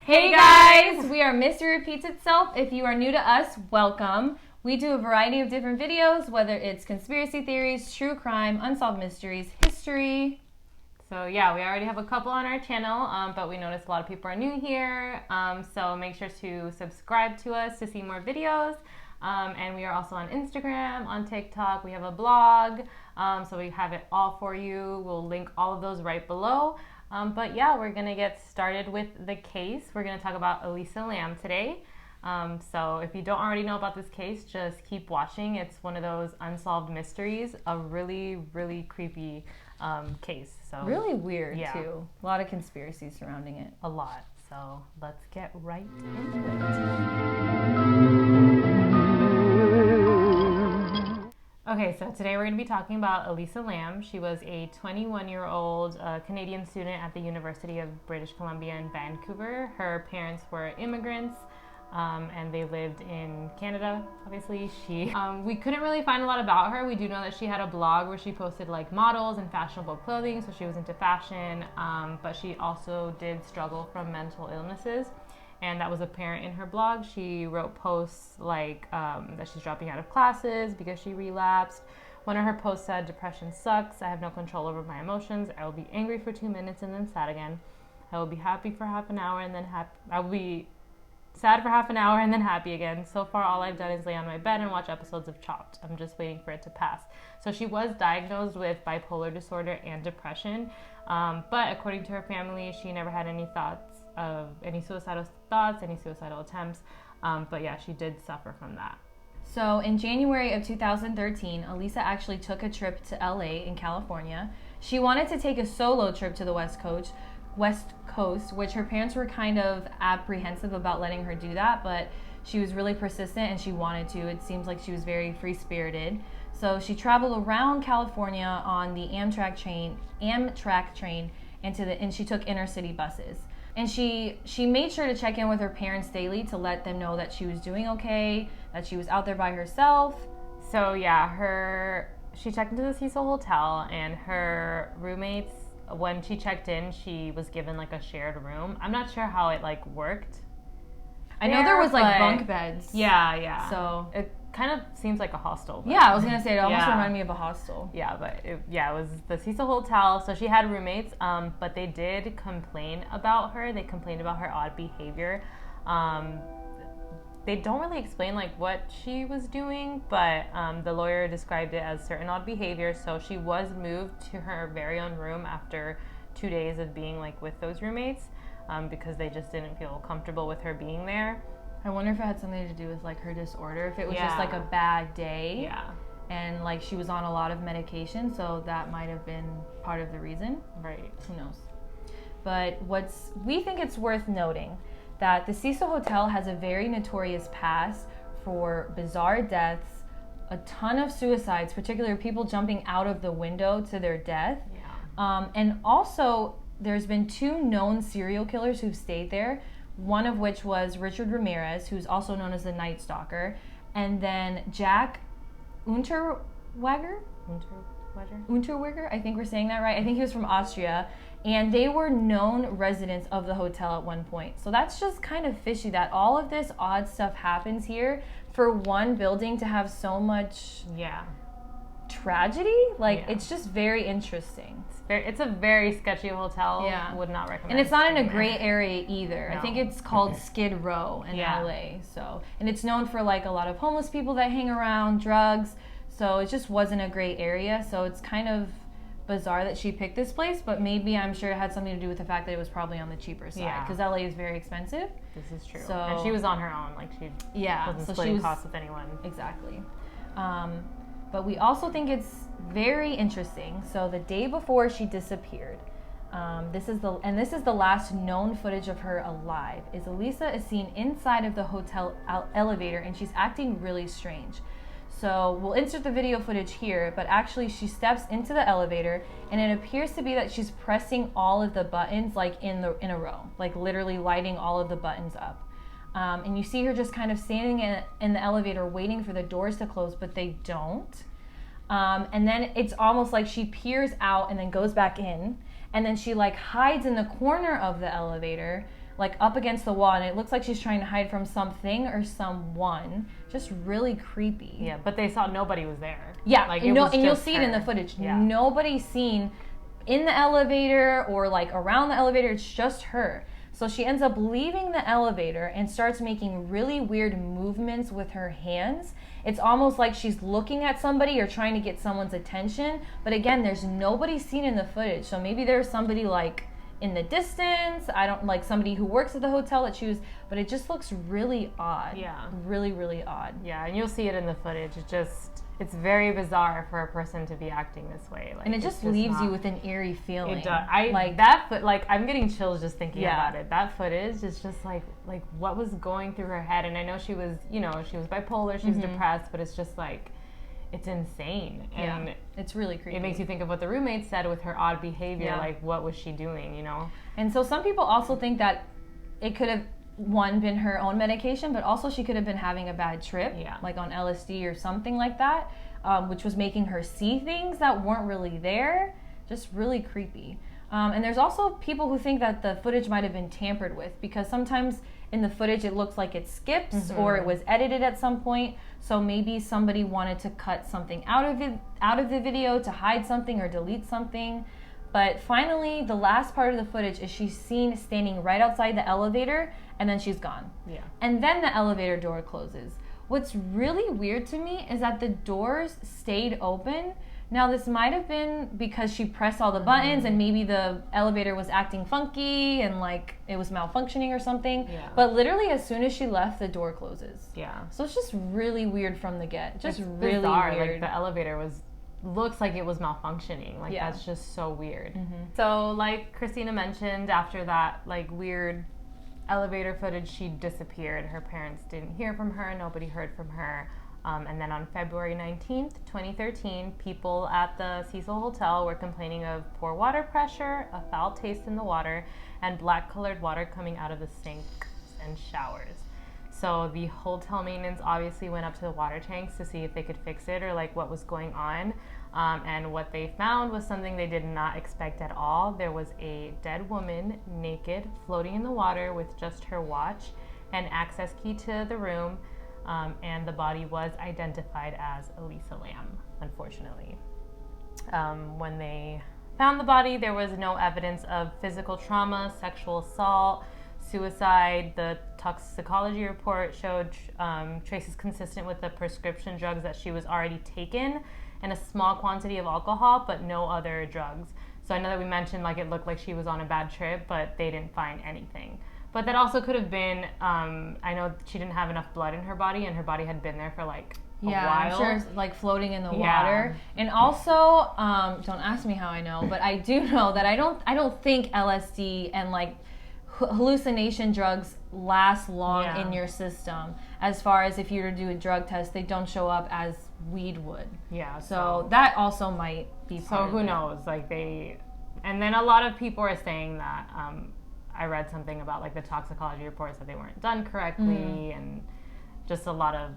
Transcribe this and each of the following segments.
Hey guys, we are Mystery Repeats Itself. If you are new to us, welcome. We do a variety of different videos, whether it's conspiracy theories, true crime, unsolved mysteries, history. So yeah, we already have a couple on our channel, but we noticed a lot of people are new here. So make sure to subscribe to us to see more videos. And we are also on Instagram, on TikTok. We have a blog, so we have it all for you. We'll link all of those right below. But yeah, we're gonna get started with the case. We're gonna talk about Elisa Lam today. So if you don't already know about this case, just keep watching. It's one of those unsolved mysteries, a really, really creepy case. So really weird too. A lot of conspiracies surrounding it. A lot. So let's get right into it. Okay, so today we're going to be talking about Elisa Lam. She was a 21-year-old Canadian student at the University of British Columbia in Vancouver. Her parents were immigrants, and they lived in Canada, obviously. We couldn't really find a lot about her. We do know that she had a blog where she posted like models and fashionable clothing, so she was into fashion, but she also did struggle from mental illnesses. And that was apparent in her blog. She wrote posts like that she's dropping out of classes because she relapsed. One of her posts said, "Depression sucks. I have no control over my emotions. I will be angry for 2 minutes and then sad again. I will be happy for half an hour and then I will be sad for half an hour and then happy again. So far, all I've done is lay on my bed and watch episodes of Chopped. I'm just waiting for it to pass." So she was diagnosed with bipolar disorder and depression. But according to her family, she never had any thoughts of any suicidal thoughts, any suicidal attempts. But yeah, she did suffer from that. So in January of 2013, Elisa actually took a trip to LA in California. She wanted to take a solo trip to the West Coast, which her parents were kind of apprehensive about letting her do that, but she was really persistent and she wanted to. It seems like she was very free-spirited. So she traveled around California on the Amtrak train, and she took inner city buses. And she made sure to check in with her parents daily to let them know that she was doing okay, that she was out there by herself. So yeah, she checked into the Cecil Hotel, and her roommates, when she checked in, she was given like a shared room. I'm not sure how it like worked. I know there was like bunk beds. Yeah. So it kind of seems like a hostel. Yeah, I was gonna say it almost reminded me of a hostel. Yeah, but it was the Cecil Hotel. So she had roommates, but they did complain about her. They complained about her odd behavior. They don't really explain like what she was doing, but the lawyer described it as certain odd behavior. So she was moved to her very own room after 2 days of being like with those roommates, because they just didn't feel comfortable with her being there. I wonder if it had something to do with like her disorder, if it was just like a bad day. Yeah. And like she was on a lot of medication, so that might have been part of the reason. Right. Who knows? But we think it's worth noting that the Cecil Hotel has a very notorious past for bizarre deaths, a ton of suicides, particularly people jumping out of the window to their death. Yeah. And also, there's been 2 known serial killers who've stayed there, one of which was Richard Ramirez, who's also known as the Night Stalker, and then Jack Unterweger, I think we're saying that right. I think he was from Austria, and they were known residents of the hotel at one point. So that's just kind of fishy that all of this odd stuff happens here for one building to have so much tragedy. It's just very interesting. It's a very sketchy hotel. Yeah. Would not recommend. And it's not in a gray area either. No. I think it's called Skid Row in LA. So, and it's known for like a lot of homeless people that hang around, drugs. So it just wasn't a great area. So it's kind of bizarre that she picked this place, but maybe I'm sure it had something to do with the fact that it was probably on the cheaper side, because LA is very expensive. This is true. So, and she was on her own. Like she wasn't splitting costs with anyone. Exactly. But we also think it's very interesting. So the day before she disappeared, this is the last known footage of her alive. Elisa is seen inside of the hotel elevator, and she's acting really strange. So we'll insert the video footage here, but actually she steps into the elevator, and it appears to be that she's pressing all of the buttons like in a row, like literally lighting all of the buttons up. And you see her just kind of standing in the elevator waiting for the doors to close, but they don't. And then it's almost like she peers out and then goes back in, and then she like hides in the corner of the elevator, like up against the wall, and it looks like she's trying to hide from something or someone. Just really creepy. Yeah, but they saw nobody was there. Yeah, like and you'll see it in the footage. Yeah. Nobody's seen in the elevator or like around the elevator. It's just her. So she ends up leaving the elevator and starts making really weird movements with her hands. It's almost like she's looking at somebody or trying to get someone's attention. But again, there's nobody seen in the footage. So maybe there's somebody like in the distance. I don't like somebody who works at the hotel that she was, but it just looks really odd. Yeah. Really, really odd. Yeah, and you'll see it in the footage. It's very bizarre for a person to be acting this way. Like, and it just leaves you with an eerie feeling. It does. I'm getting chills just thinking about it. That footage is just like what was going through her head. And I know she was bipolar, she was depressed, but it's just like, it's insane. And it's really creepy. It makes you think of what the roommate said with her odd behavior. Like, what was she doing, you know? And so some people also think that it could have, one, been her own medication, but also she could have been having a bad trip, like on LSD or something like that, which was making her see things that weren't really there. Just really creepy. And there's also people who think that the footage might have been tampered with, because sometimes in the footage it looks like it skips or it was edited at some point. So maybe somebody wanted to cut something out of the video to hide something or delete something. But finally, the last part of the footage is she's seen standing right outside the elevator, and then she's gone. Yeah. And then the elevator door closes. What's really weird to me is that the doors stayed open. Now, this might have been because she pressed all the buttons and maybe the elevator was acting funky and like it was malfunctioning or something. Yeah. But literally, as soon as she left, the door closes. Yeah. So it's just really weird from the get. Just it's really bizarre. weird. Like, the elevator looks like it was malfunctioning. Like, that's just so weird. So, like Christina mentioned, after that like weird elevator footage, she disappeared. Her parents didn't hear from her. Nobody heard from her. And then on February 19th, 2013, people at the Cecil Hotel were complaining of poor water pressure, a foul taste in the water, and black-colored water coming out of the sinks and showers. So the hotel maintenance obviously went up to the water tanks to see if they could fix it or like what was going on. And what they found was something they did not expect at all. There was a dead woman, naked, floating in the water with just her watch and access key to the room. And the body was identified as Elisa Lam, unfortunately. When they found the body, there was no evidence of physical trauma, sexual assault, suicide. The toxicology report showed traces consistent with the prescription drugs that she was already taken and a small quantity of alcohol, but no other drugs. So I know that we mentioned like it looked like she was on a bad trip, but they didn't find anything. But that also could have been, I know she didn't have enough blood in her body, and her body had been there for like a while. I'm sure it's like floating in the water. And also, don't ask me how I know, but I do know that I don't think LSD and like hallucination drugs last long in your system. As far as if you were to do a drug test, they don't show up as weed would. Yeah. So that also might be part of it. So who knows? Like and then a lot of people are saying that, I read something about like the toxicology reports that they weren't done correctly and just a lot of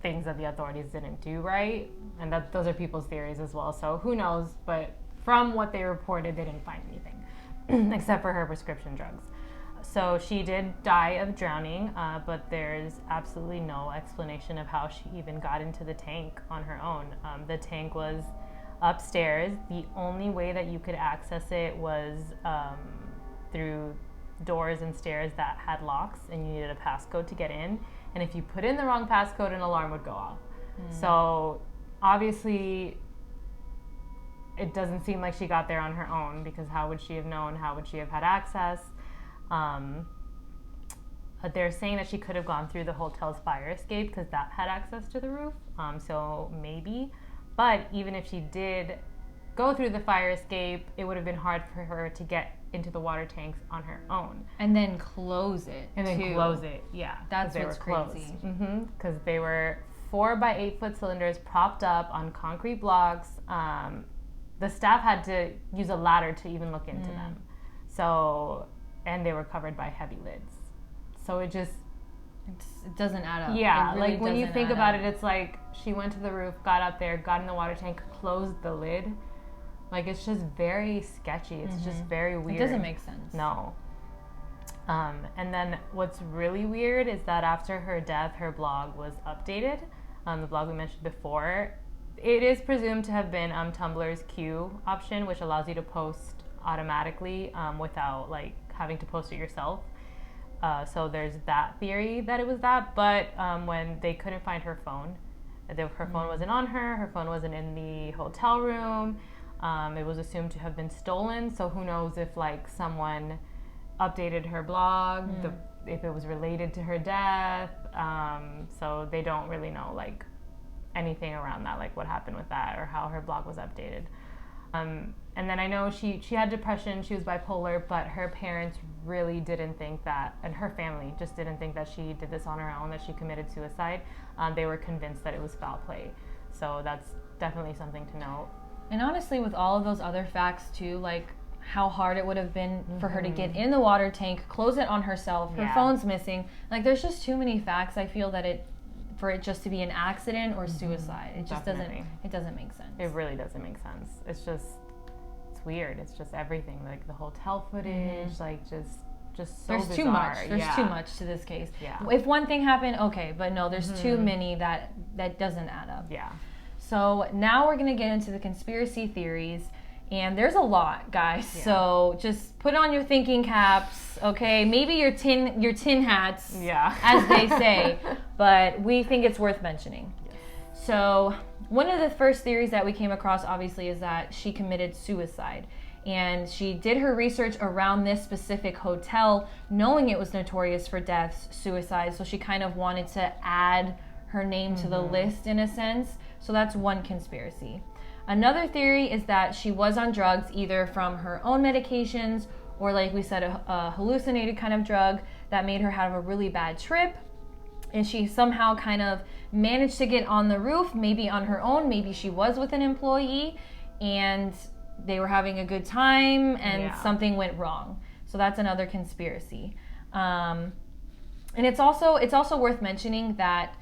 things that the authorities didn't do right. And that those are people's theories as well. So who knows? But from what they reported, they didn't find anything except for her prescription drugs. So she did die of drowning, but there's absolutely no explanation of how she even got into the tank on her own. The tank was upstairs. The only way that you could access it was through doors and stairs that had locks, and you needed a passcode to get in. And if you put in the wrong passcode, an alarm would go off. So obviously it doesn't seem like she got there on her own, because how would she have known? How would she have had access? They're saying that she could have gone through the hotel's fire escape because that had access to the roof. So maybe. But even if she did go through the fire escape, it would have been hard for her to get into the water tanks on her own. And then close it. Yeah. That's what's crazy. Because they were 4 by 8 foot cylinders propped up on concrete blocks. The staff had to use a ladder to even look into them. So, and they were covered by heavy lids. So it doesn't add up. Yeah, really like when you think about it, it's like she went to the roof, got up there, got in the water tank, closed the lid. Like, it's just very sketchy. It's just very weird. It doesn't make sense. No. And then what's really weird is that after her death, her blog was updated. The blog we mentioned before. It is presumed to have been Tumblr's Q option, which allows you to post automatically without like having to post it yourself. So there's that theory that it was that. But when they couldn't find her phone, her phone wasn't on her. Her phone wasn't in the hotel room. It was assumed to have been stolen. So who knows if like someone updated her blog, if it was related to her death. So they don't really know like anything around that, like what happened with that or how her blog was updated. And then I know she had depression, she was bipolar, but her parents really didn't think that, and her family just didn't think that she did this on her own, that she committed suicide. They were convinced that it was foul play. So that's definitely something to note. And honestly, with all of those other facts too, like how hard it would have been for her to get in the water tank, close it on herself, her phone's missing. Like there's just too many facts, I feel, that for it just to be an accident or suicide. It just doesn't make sense. It really doesn't make sense. It's weird. It's just everything, like the hotel footage, like just so there's bizarre. Too much. There's too much to this case. Yeah. If one thing happened, okay, but no, there's too many that doesn't add up. Yeah. So now we're gonna get into the conspiracy theories, and there's a lot, guys. Yeah. So just put on your thinking caps, okay? Maybe your tin hats, as they say. But we think it's worth mentioning. Yes. So one of the first theories that we came across, obviously, is that she committed suicide. And she did her research around this specific hotel, knowing it was notorious for deaths, suicides. So she kind of wanted to add her name to the list in a sense. So that's one conspiracy. Another theory is that she was on drugs, either from her own medications or, like we said, a hallucinated kind of drug that made her have a really bad trip. And she somehow kind of managed to get on the roof, maybe on her own, maybe she was with an employee, and they were having a good time and something went wrong. So that's another conspiracy. And it's also worth mentioning that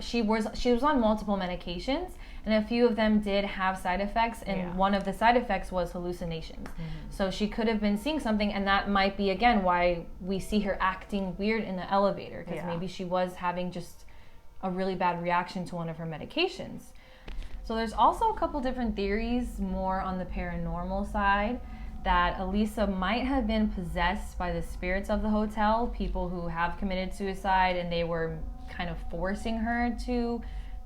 she was on multiple medications, and a few of them did have side effects, and one of the side effects was hallucinations. So she could have been seeing something, and that might be, again, why we see her acting weird in the elevator, because maybe she was having just a really bad reaction to one of her medications. So there's also a couple different theories more on the paranormal side, that Elisa might have been possessed by the spirits of the hotel, people who have committed suicide, and they were kind of forcing her to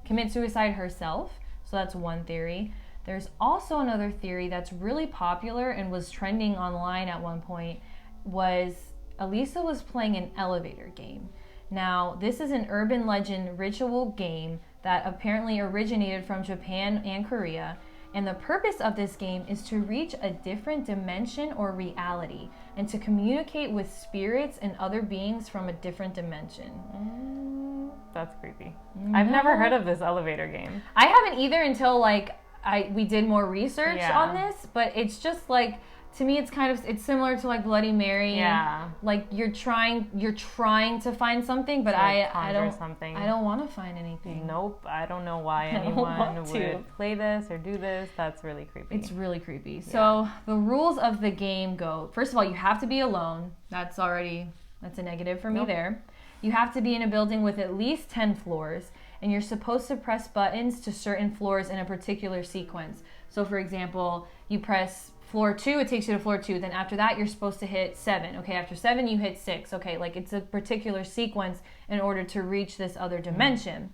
commit suicide herself. So that's one theory. There's also another theory that's really popular and was trending online at one point, was Elisa was playing an elevator game. Now, this is an urban legend ritual game that apparently originated from Japan and Korea. And the purpose of this game is to reach a different dimension or reality and to communicate with spirits and other beings from a different dimension. That's creepy. I've never heard of this elevator game. I haven't either until we did more research on this, but it's just like, to me, it's similar to like Bloody Mary. Yeah. Like you're trying to find something, but I don't want to find anything. Nope. I don't know why anyone would play this or do this. That's really creepy. It's really creepy. Yeah. So the rules of the game go, first of all, you have to be alone. That's a negative for me there. You have to be in a building with at least 10 floors, and you're supposed to press buttons to certain floors in a particular sequence. So for example, you press floor 2, it takes you to floor 2. Then after that, you're supposed to hit 7. Okay, after 7, you hit 6. Okay, like it's a particular sequence in order to reach this other dimension.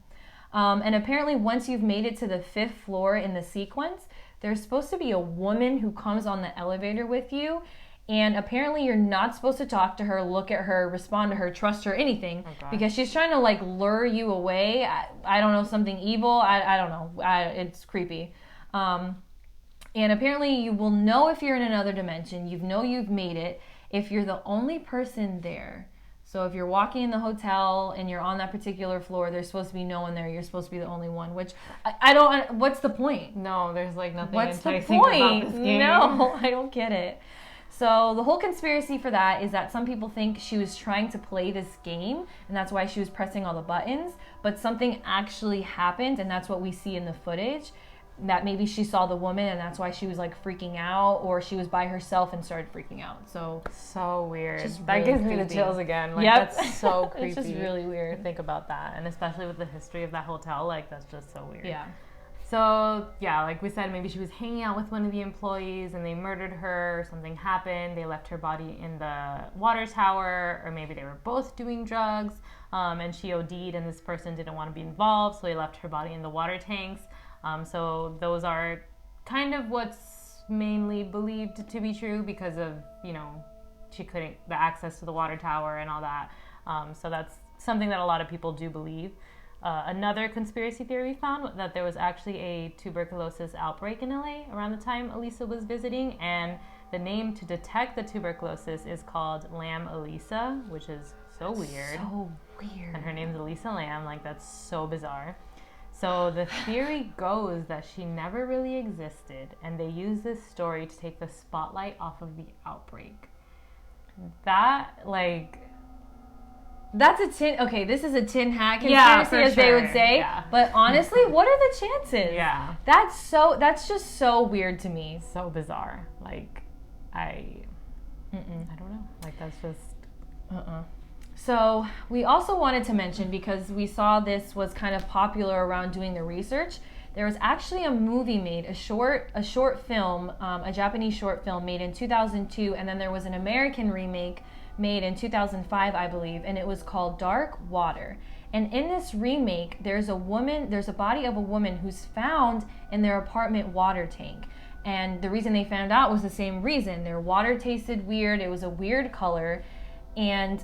And apparently, once you've made it to the 5th floor in the sequence, there's supposed to be a woman who comes on the elevator with you. And apparently, you're not supposed to talk to her, look at her, respond to her, trust her, anything, because she's trying to like lure you away. I don't know, something evil. I don't know. It's creepy. And apparently you will know if you're in another dimension. You know you've made it if you're the only person there. So if you're walking in the hotel and you're on that particular floor, there's supposed to be no one there. You're supposed to be the only one, which I don't, what's the point? No, there's like nothing what's enticing the point? About this game. No, I don't get it. So the whole conspiracy for that is that some people think she was trying to play this game, and that's why she was pressing all the buttons, but something actually happened, and that's what we see in the footage. that maybe she saw the woman and that's why she was like freaking out, or she was by herself and started freaking out. So weird. That really gives me the creepy. chills again. Like, Yep. that's so creepy. It's just really weird. To think about that, and especially with the history of that hotel, like that's just so weird. Yeah. So yeah, like we said, maybe she was hanging out with one of the employees and they murdered her, something happened, they left her body in the water tower, or maybe they were both doing drugs, and she OD'd and this person didn't want to be involved, so they left her body in the water tanks. So those are kind of what's mainly believed to be true because of, she couldn't, the access to the water tower and all that. So that's something that a lot of people do believe. Another conspiracy theory found that there was actually a tuberculosis outbreak in LA around the time Elisa was visiting, and the name to detect the tuberculosis is called Lam Elisa, which is so weird. So weird. And her name's Elisa Lam, like that's so bizarre. So the theory goes that she never really existed, and they use this story to take the spotlight off of the outbreak. That's a tin. Okay, this is a tin hat conspiracy, as they would say. Yeah. But honestly, what are the chances? Yeah, that's just so weird to me. So bizarre. Like, I don't know. Like, that's just. So we also wanted to mention, because we saw this was kind of popular around doing the research, there was actually a movie made, a short film, a Japanese short film made in 2002, and then there was an American remake made in 2005, I believe, and it was called Dark Water. And in this remake, there's a body of a woman who's found in their apartment water tank. And the reason they found out was the same reason. Their water tasted weird, it was a weird color, and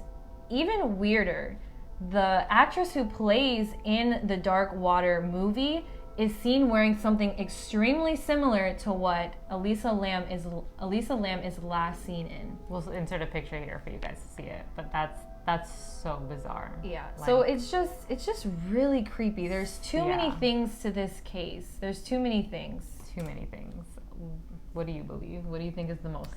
even weirder, the actress who plays in the Dark Water movie is seen wearing something extremely similar to what Elisa Lam is last seen in. We'll insert a picture here for you guys to see it, but that's so bizarre. Yeah. Like, so it's just really creepy. There's too many things to this case. There's too many things. Too many things. What do you believe? What do you think is the most?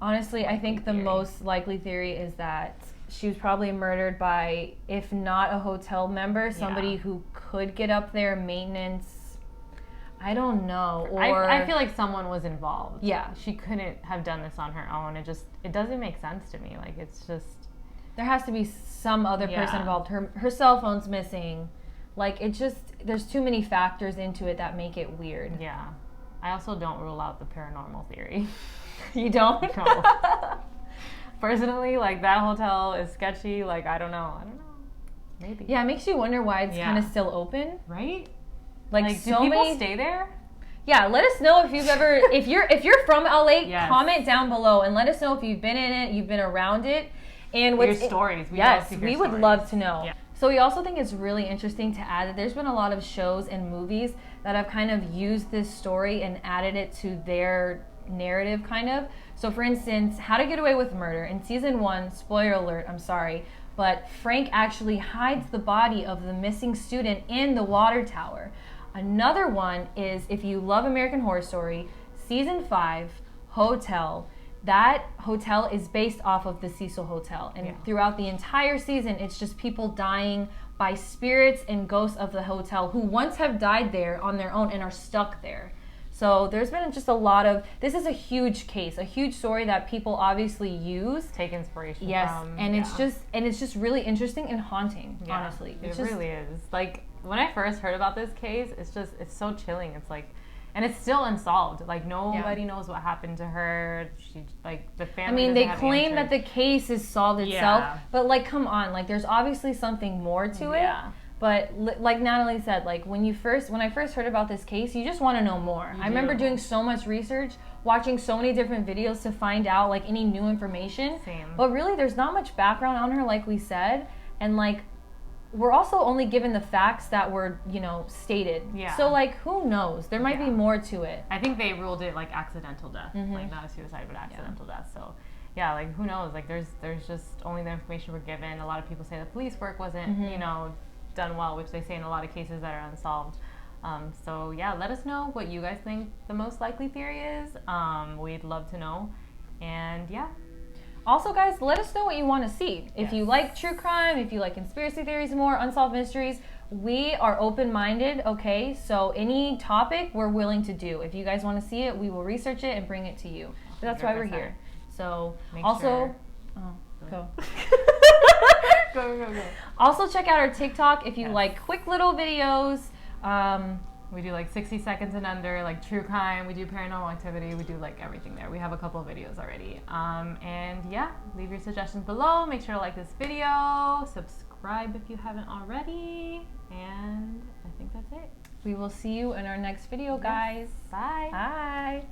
Honestly, I think the most likely theory is that she was probably murdered by, if not a hotel member, somebody who could get up there, maintenance. I don't know. Or I feel like someone was involved. Yeah. She couldn't have done this on her own. It doesn't make sense to me. Like, it's just... There has to be some other person involved. Her cell phone's missing. Like, there's too many factors into it that make it weird. Yeah. I also don't rule out the paranormal theory. You don't? No. Personally, like, that hotel is sketchy. Like, I don't know. Maybe. Yeah, it makes you wonder why it's kind of still open. Right? Like do people stay there? Yeah, let us know if you've ever, if you're from LA, comment down below and let us know if you've been in it, you've been around it. And your stories. We would love to know. Yeah. So we also think it's really interesting to add that there's been a lot of shows and movies that have kind of used this story and added it to their narrative, kind of. So for instance, How to Get Away with Murder, in season 1, spoiler alert, I'm sorry, but Frank actually hides the body of the missing student in the water tower. Another one is, if you love American Horror Story, season 5, Hotel. That hotel is based off of the Cecil Hotel, and throughout the entire season, it's just people dying by spirits and ghosts of the hotel who once have died there on their own and are stuck there. So there's been just a lot of, this is a huge case, a huge story that people obviously use. Take inspiration from. Yes, and it's just really interesting and haunting, honestly. It really is. Like, when I first heard about this case, it's so chilling. It's like, and it's still unsolved. Like, nobody knows what happened to her. She, like, the family. I mean, they claim that the case is solved itself, but like, come on, like, there's obviously something more to it. But like Natalie said, like, when I first heard about this case, you just want to know more. I remember doing so much research, watching so many different videos to find out like any new information. Same. But really, there's not much background on her, like we said, and like, we're also only given the facts that were, stated. Yeah. So like, who knows? There might be more to it. I think they ruled it like accidental death, like not a suicide, but accidental death. So. Yeah, like, who knows? Like, there's just only the information we're given. A lot of people say the police work wasn't, done well, which they say in a lot of cases that are unsolved. So yeah, let us know what you guys think the most likely theory is. We'd love to know. And yeah. Also, guys, let us know what you want to see. If you like true crime, if you like conspiracy theories more, unsolved mysteries, we are open-minded, okay? So any topic we're willing to do. If you guys want to see it, we will research it and bring it to you. That's why we're 100%. here. So Make also, sure- go. Go. Also check out our TikTok if you like quick little videos. We do like 60 seconds and under, like true crime. We do paranormal activity. We do like everything there. We have a couple of videos already. And yeah, leave your suggestions below. Make sure to like this video. Subscribe if you haven't already. And I think that's it. We will see you in our next video, guys. Bye. Bye.